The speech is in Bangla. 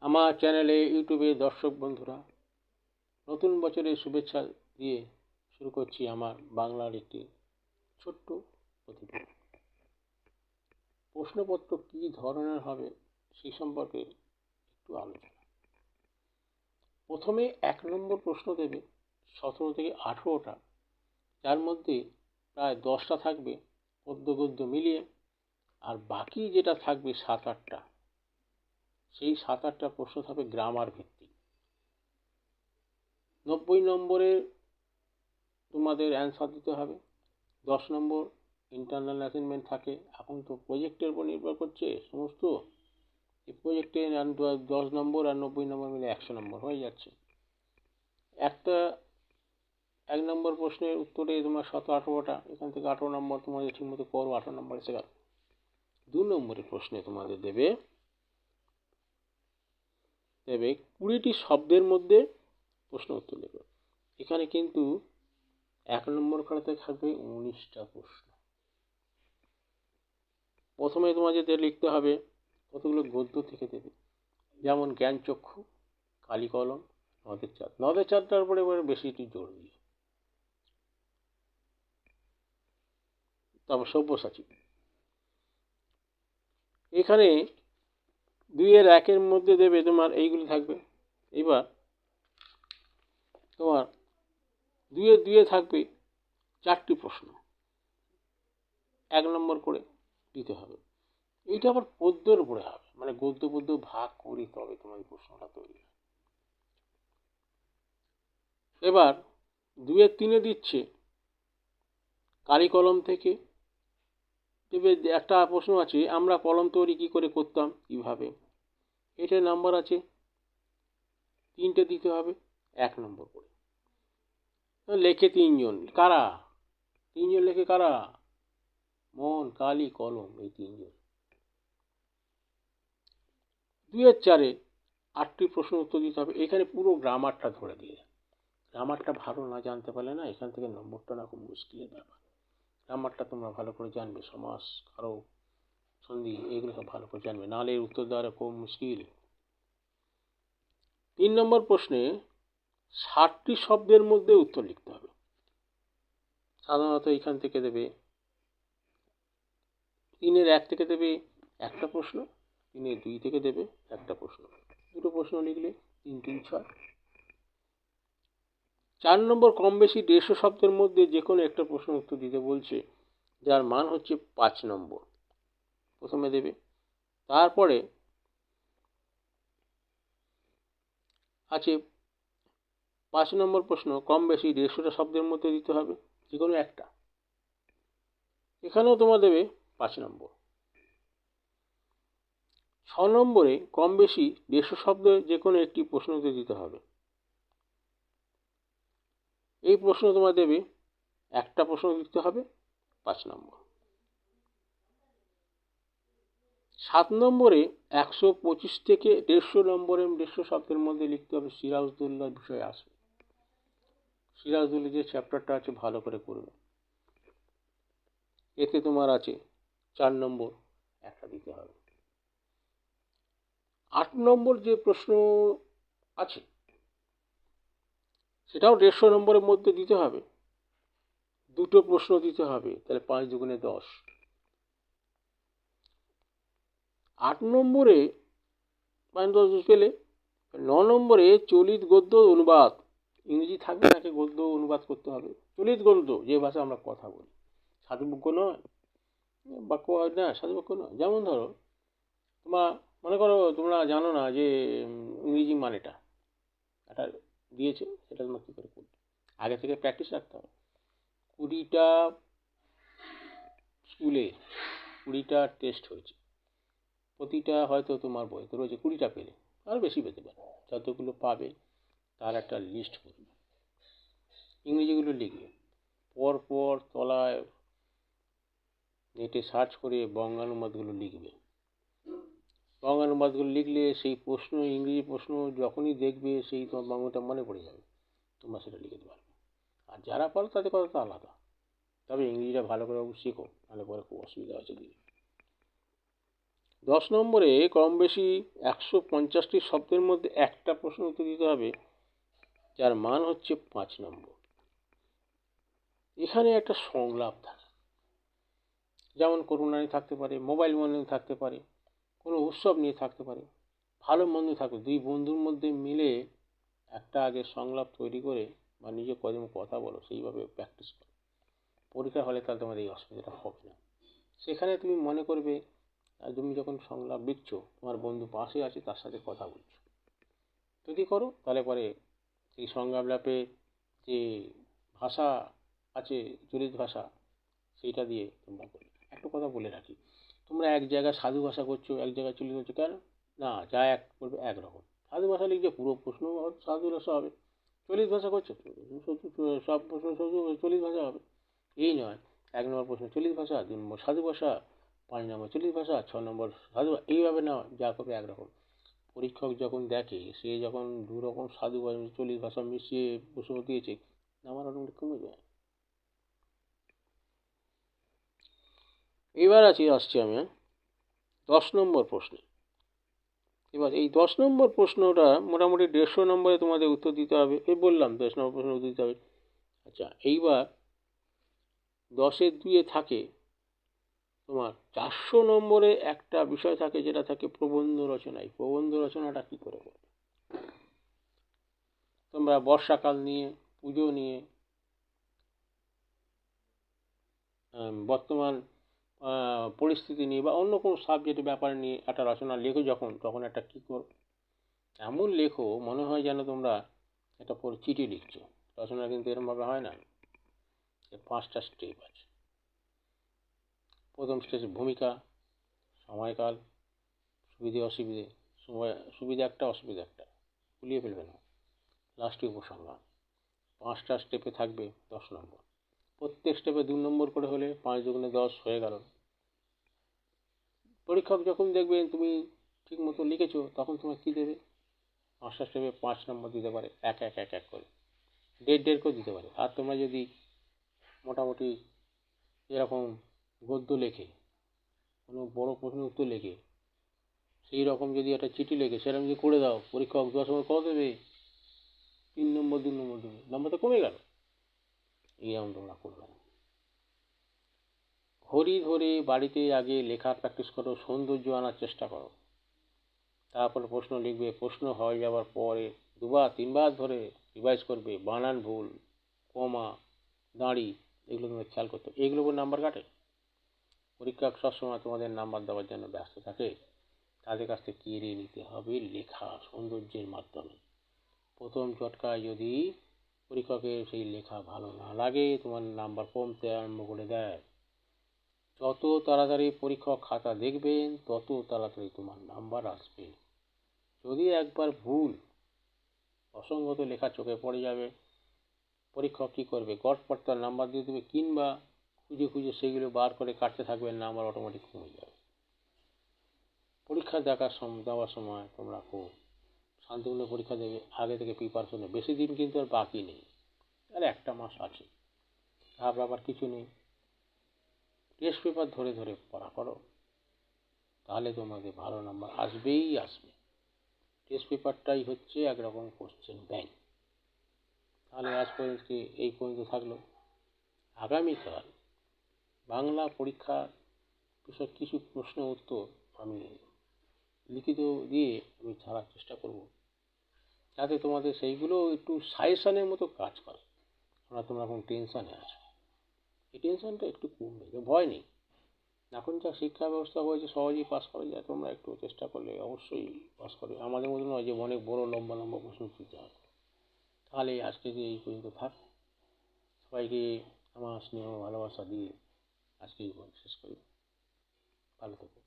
আমার চ্যানেলে ইউটিউবে দর্শক বন্ধুরা, নতুন বছরের শুভেচ্ছা দিয়ে শুরু করছি আমার বাংলার একটি ছোট্ট প্রতিবেদন। প্রশ্নপত্র কী ধরনের হবে সেই সম্পর্কে একটু আলোচনা। প্রথমে 1 নম্বর প্রশ্ন দেবে 17 থেকে 18টা, যার মধ্যে প্রায় 10টা থাকবে পদ্য গদ্য মিলিয়ে, আর বাকি যেটা থাকবে 7-8টা, সেই 7-8টা প্রশ্ন থাকবে গ্রামার ভিত্তিক। 90 নম্বরের তোমাদের অ্যান্সার দিতে হবে। 10 নম্বর ইন্টারনাল অ্যাসাইনমেন্ট থাকে। এখন তো প্রজেক্টের উপর নির্ভর করছে সমস্ত। এই প্রজেক্টে 10 নম্বর আর 90 নম্বর মিলে 100 নম্বর হয়ে যাচ্ছে। একটা 1 নম্বর প্রশ্নের উত্তরে তোমার 17-18টা, এখান থেকে 18 নম্বর তোমাদের ঠিকমতো করো, 18 নম্বর এসে গেল। 2 নম্বরের প্রশ্নে তোমাদের দেবে 20টি শব্দের মধ্যে প্রশ্ন উত্তর লিখো। এখানে কিন্তু 1 নম্বর খাতাতে থাকবে 19টা প্রশ্ন। প্রথমে তোমাদের লিখতে হবে কতগুলো গদ্য থেকে দেবে, যেমন জ্ঞানচক্ষু, কালি কলম, নদের চাঁদ। নদের চাঁদটার উপরে এবার বেশি একটু জোর দিয়ে। তারপর সব্যসাচী। এখানে 2-এর 1-এর মধ্যে দেবে তোমার এইগুলো থাকবে। এবার তোমার 2-এর 2-এ থাকবে 4টি প্রশ্ন, 1 নম্বর করে দিতে হবে। এইটা আবার পদ্যের উপরে হবে, মানে গদ্য পদ্য ভাগ করে তবে তোমার এই প্রশ্নটা তৈরি হয়। এবার 2-এর 3-এ দিচ্ছে কালি কলম থেকে দেবে। একটা প্রশ্ন আছে, আমরা কলম তৈরি কী করে করতাম, কীভাবে। এটার নাম্বার আছে 3টে দিতে হবে 1 নম্বর করে। লেখে 3 জন, কারা? 3 জন লেখে কারা? মন, কালি, কলম, এই 3 জন। 2-এর 4-এ 8টি প্রশ্ন উত্তর দিতে হবে। এখানে পুরো গ্রামারটা ধরে দিয়ে, গ্রামারটা ভালো না জানতে পারলে না এখান থেকে নম্বরটা না খুব মুশকিলের ব্যাপার। গ্রামারটা তোমরা ভালো করে জানবে, সমাস, কারক, সন্ধি, এগুলো সব ভালো করে জানবে, নাহলে উত্তর দেওয়াটা খুব মুশকিল। 3 নম্বর প্রশ্নে 60টি শব্দের মধ্যে উত্তর লিখতে হবে। সাধারণত এখান থেকে দেবে 3-এর 1 থেকে দেবে একটা প্রশ্ন, 3-এর 2 থেকে দেবে একটা প্রশ্ন। দুটো প্রশ্ন লিখলে 3 3 6। 4 নম্বর কম বেশি 150 শব্দের মধ্যে যে কোনো একটা প্রশ্ন উত্তর দিতে বলছে, যার মান হচ্ছে 5 নম্বর প্রথমে দেবে। তারপরে আছে 5 নম্বর প্রশ্ন, কম বেশি 150টা শব্দের মধ্যে দিতে হবে যে কোনো একটা। এখানেও তোমার দেবে 5 নম্বর। 6 নম্বরে কম বেশি 150 শব্দের যে কোনো একটি প্রশ্ন উত্তর দিতে হবে। এই প্রশ্ন তোমার দেবে একটা প্রশ্ন দিতে হবে 5 নম্বর। 7 নম্বরে 125 থেকে 150 নম্বরের 150 শব্দের মধ্যে লিখতে হবে সিরাজদৌল্লার বিষয়ে আসবে। সিরাজদৌল্লা যে চ্যাপ্টারটা আছে ভালো করে করবে। এতে তোমার আছে 4 নম্বর একটা দিতে হবে। 8 নম্বর যে প্রশ্ন আছে সেটাও 150 নম্বরের মধ্যে দিতে হবে, দুটো প্রশ্ন দিতে হবে, তাহলে 5 দুগুণে 10। 8 নম্বরে 5 পেলে 9 নম্বরে চলিত গদ্য অনুবাদ, ইংরেজি থাকবে তাকে গদ্য অনুবাদ করতে হবে। চলিত গদ্য যে ভাষা আমরা কথা বলি, সাধুবাক্য নয়, বাক্য না, সাধুবাক্য নয়। যেমন ধরো তোমরা মনে করো তোমরা জানো না যে ইংরেজি মানেটা একটা দিয়েছে, সেটা তোমরা কী করে করবে, আগে থেকে প্র্যাকটিস রাখতে হবে। 20টা স্কুলে 20টা টেস্ট হয়েছে, প্রতিটা হয়তো তোমার বইতে রয়েছে 20টা পেলে, আর বেশি পেতে পারে। যতগুলো পাবে তার একটা লিস্ট করবে, ইংরেজিগুলো লিখবে, পরপর তলায় নেটে সার্চ করে বঙ্গানুবাদগুলো লিখবে। বঙ্গানুবাদগুলো লিখলে সেই প্রশ্ন, ইংরেজি প্রশ্ন যখনই দেখবে সেই তোমার বঙ্গটা মনে পড়ে যাবে, তোমরা সেটা লিখে দিতে পারবে। আর যারা পারো তাদের কথা তো আলাদা, তবে ইংরেজিটা ভালো করে শেখো, নাহলে পরে খুব অসুবিধা হচ্ছে দিদি। 10 নম্বরে কম বেশি 150টি শব্দের মধ্যে একটা প্রশ্ন উত্তর দিতে হবে, যার মান হচ্ছে 5 নম্বর। এখানে একটা সংলাপ থাকে, যেমন করোনা নিয়ে থাকতে পারে, মোবাইল নিয়ে থাকতে পারে, কোনো উৎসব নিয়ে থাকতে পারে, ভালো মন্দ থাকবে। দুই বন্ধুর মধ্যে মিলে একটা আগে সংলাপ তৈরি করে বা নিজে কদিন কথা বলো, সেইভাবে প্র্যাকটিস করো। পরীক্ষা হলে তাহলে তোমাদের এই অসুবিধাটা হবে না। সেখানে তুমি মনে করবে তুমি যখন সংলাপ লিখছো তোমার বন্ধু পাশে আছে, তার সাথে কথা বলছো। যদি করো তাহলে পরে এই সংলাপে যে ভাষা আছে, চলিত ভাষা, সেইটা দিয়ে তোমরা করবে। একটা কথা বলে রাখি, তোমরা এক জায়গায় সাধু ভাষা করছো, এক জায়গায় চলিত করছো, কেন না? যা এক করবে একরকম। সাধু ভাষা লিখলে পুরো প্রশ্ন সাধু ভাষা হবে, চলিত ভাষা করছো সব প্রশ্ন চলিত ভাষা হবে। এই নয়, 1 নম্বর প্রশ্ন চলিত ভাষা, 2 নম্বর সাধু ভাষা, 5 নম্বর চলিত ভাষা, 6 নম্বর সাধু, এইভাবে না, যা করবে একরকম। পরীক্ষক যখন দেখে, সে যখন 2 রকম সাধু ভাষা চলিত ভাষা মিশিয়ে প্রশ্ন দিয়েছে, আমার অটোমেটিক কমে যায়। এবার আসছি আমি 10 নম্বর প্রশ্নে। এবার এই 10 নম্বর প্রশ্নটা মোটামুটি 150 নম্বরে তোমাদের উত্তর দিতে হবে। এই বললাম 10 নম্বর প্রশ্ন উত্তর দিতে হবে। আচ্ছা, এইবার 10-এর 2-এ থাকে তোমার 400 নম্বরে একটা বিষয় থাকে, যেটা থাকে প্রবন্ধ রচনা। এই প্রবন্ধ রচনাটা কী করে করবে? তোমরা বর্ষাকাল নিয়ে, পুজো নিয়ে, বর্তমান পরিস্থিতি নিয়ে বা অন্য কোনো সাবজেক্টের ব্যাপারে নিয়ে একটা রচনা লেখো যখন, তখন একটা কী করো, এমন লেখো মনে হয় যেন তোমরা একটা চিঠি লিখছো। রচনা কিন্তু এরমভাবে হয় না। 5টা স্টেপ আছে। প্রথম স্টেজ ভূমিকা, সময়কাল, সুবিধে অসুবিধে, সুবিধা একটা অসুবিধা একটা, গুলিয়ে ফেলবে না। লাস্টে উপসংহার। 5টা স্টেপে থাকবে 10 নম্বর। প্রত্যেক স্টেপে 2 নম্বর করে হলে 5 দুগুণে 10 হয়ে গেল। পরীক্ষক যখন দেখবেন তুমি ঠিক মতো লিখেছো, তখন তোমার কী দেবে? 5টা স্টেপে 5 নম্বর দিতে পারে, এক এক এক এক করে, দেড় করে দিতে পারে। আর তোমরা যদি মোটামুটি এরকম গদ্য লেখে, কোনো বড় প্রশ্নের উত্তর লেখে, সেই রকম যদি একটা চিঠি লেখে সেরকম যদি করে দাও, পরীক্ষক 10 নম্বর কত দেবে? 3 নম্বর 2 নম্বর দেবে, নম্বর তো কমে গেল। এইরকম তোমরা করবে না। ঘড়ি ধরে বাড়িতে আগে লেখার প্র্যাকটিস করো, সৌন্দর্য আনার চেষ্টা করো। তারপরে প্রশ্ন লিখবে, প্রশ্ন হয়ে যাওয়ার পরে 2-3 বার ধরে রিভাইজ করবে। বানান ভুল, কমা, দাঁড়ি, এগুলো তোমরা খেয়াল করতে। এগুলো উপর নাম্বার কাটে। পরীক্ষক সবসময় তোমাদের নাম্বার দেওয়ার জন্য ব্যস্ত থাকে। তাদের কাছ থেকে কেড়ে নিতে হবে লেখা সৌন্দর্যের মাধ্যমে। প্রথম চটকায় যদি পরীক্ষকের সেই লেখা ভালো না লাগে, তোমার নাম্বার কমতে আরম্ভ করে দেয়। যত তাড়াতাড়ি পরীক্ষক খাতা দেখবেন, তত তাড়াতাড়ি তোমার নাম্বার আসবে। যদি একবার ভুল, অসংগত লেখা চোখে পড়ে যাবে, পরীক্ষক কী করবে? গড়পড়তার নাম্বার দিয়ে দেবে, কিংবা খুঁজে খুঁজে সেগুলো বার করে কাটতে থাকবেন, নাম্বার অটোমেটিক কমে যাবে। পরীক্ষা দেওয়ার সময় তোমরা খুব শান্তিপূর্ণ পরীক্ষা দেবে। আগে থেকে প্রিপারেশনে বেশি দিন কিন্তু আর বাকি নেই, আর 1 মাস আছে। ঘাবড়াবার কিছু নেই। টেস্ট পেপার ধরে ধরে পড়া করো, তাহলে তোমাদের ভালো নাম্বার আসবেই আসবে। টেস্ট পেপারটাই হচ্ছে একরকম কোশ্চেন ব্যাংক। তাহলে আজ পর্যন্ত এই পর্যন্ত থাকলো। আগামীকাল বাংলা পরীক্ষার বিষয় কিছু প্রশ্ন উত্তর আমি লিখিত দিয়ে আমি ছাড়ার চেষ্টা করব, যাতে তোমাদের সেইগুলো একটু সাজেশনের মতো কাজ করে। তোমরা এখন টেনশানে আছো, এই টেনশনটা একটু কমবে, ভয় নেই। এখন যা শিক্ষা ব্যবস্থা হয়েছে সহজেই পাস করা যায়। তোমরা একটু চেষ্টা করলে অবশ্যই পাস করবে। আমাদের মতো নয় যে অনেক বড় লম্বা লম্বা প্রশ্ন দিতে হবে। তাহলে আজকে যে এই পর্যন্ত থাক। সবাইকে আমার স্নেহ ভালোবাসা দিয়ে আজকে এই শেষ করি। ভালো থেকো।